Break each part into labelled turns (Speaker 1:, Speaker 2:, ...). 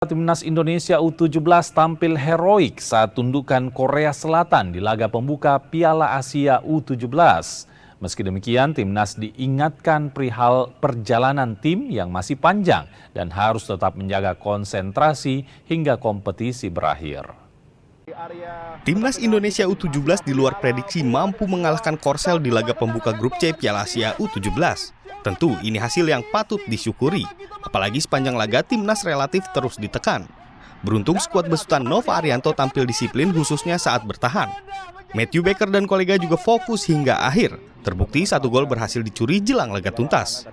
Speaker 1: Timnas Indonesia U17 tampil heroik saat tundukan Korea Selatan di laga pembuka Piala Asia U17. Meski demikian, Timnas diingatkan perihal perjalanan tim yang masih panjang dan harus tetap menjaga konsentrasi hingga kompetisi berakhir.
Speaker 2: Timnas Indonesia U17 di luar prediksi mampu mengalahkan Korsel di laga pembuka grup C Piala Asia U17. Tentu ini hasil yang patut disyukuri, apalagi sepanjang laga Timnas relatif terus ditekan. Beruntung skuad besutan Nova Arianto tampil disiplin khususnya saat bertahan. Matthew Baker dan kolega juga fokus hingga akhir. Terbukti satu gol berhasil dicuri jelang laga tuntas.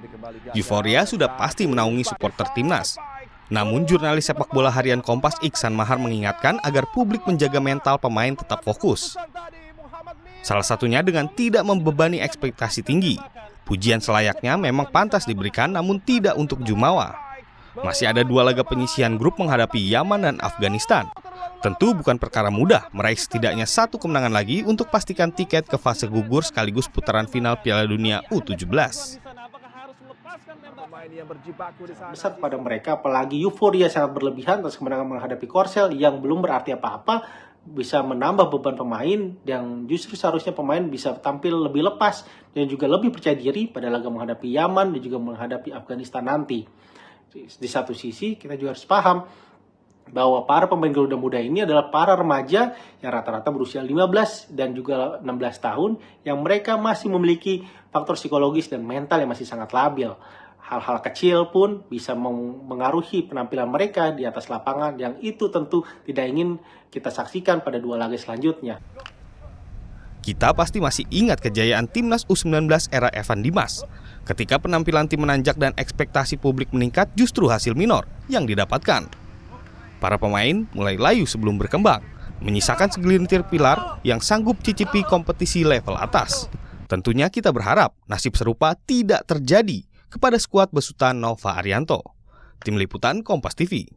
Speaker 2: Euforia sudah pasti menaungi supporter Timnas. Namun jurnalis sepak bola harian Kompas Iksan Mahar mengingatkan agar publik menjaga mental pemain tetap fokus. Salah satunya dengan tidak membebani ekspektasi tinggi. Pujian selayaknya memang pantas diberikan namun tidak untuk jumawa. Masih ada 2 laga penyisihan grup menghadapi Yaman dan Afghanistan. Tentu bukan perkara mudah meraih setidaknya 1 kemenangan lagi untuk pastikan tiket ke fase gugur sekaligus putaran final Piala Dunia U17.
Speaker 3: Besar kepada mereka, apalagi euforia sangat berlebihan atas kemenangan menghadapi Korsel yang belum berarti apa-apa, bisa menambah beban pemain yang justru seharusnya pemain bisa tampil lebih lepas dan juga lebih percaya diri pada laga menghadapi Yaman dan juga menghadapi Afghanistan nanti. Di satu sisi kita juga harus paham bahwa para pemain Garuda Muda ini adalah para remaja yang rata-rata berusia 15 dan juga 16 tahun yang mereka masih memiliki faktor psikologis dan mental yang masih sangat labil. Hal-hal kecil pun bisa mengaruhi penampilan mereka di atas lapangan yang itu tentu tidak ingin kita saksikan pada 2 laga selanjutnya.
Speaker 2: Kita pasti masih ingat kejayaan Timnas U19 era Evan Dimas. Ketika penampilan tim menanjak dan ekspektasi publik meningkat, justru hasil minor yang didapatkan. Para pemain mulai layu sebelum berkembang, menyisakan segelintir pilar yang sanggup cicipi kompetisi level atas. Tentunya kita berharap nasib serupa tidak terjadi kepada skuad besutan Nova Arianto. Tim Liputan Kompas TV.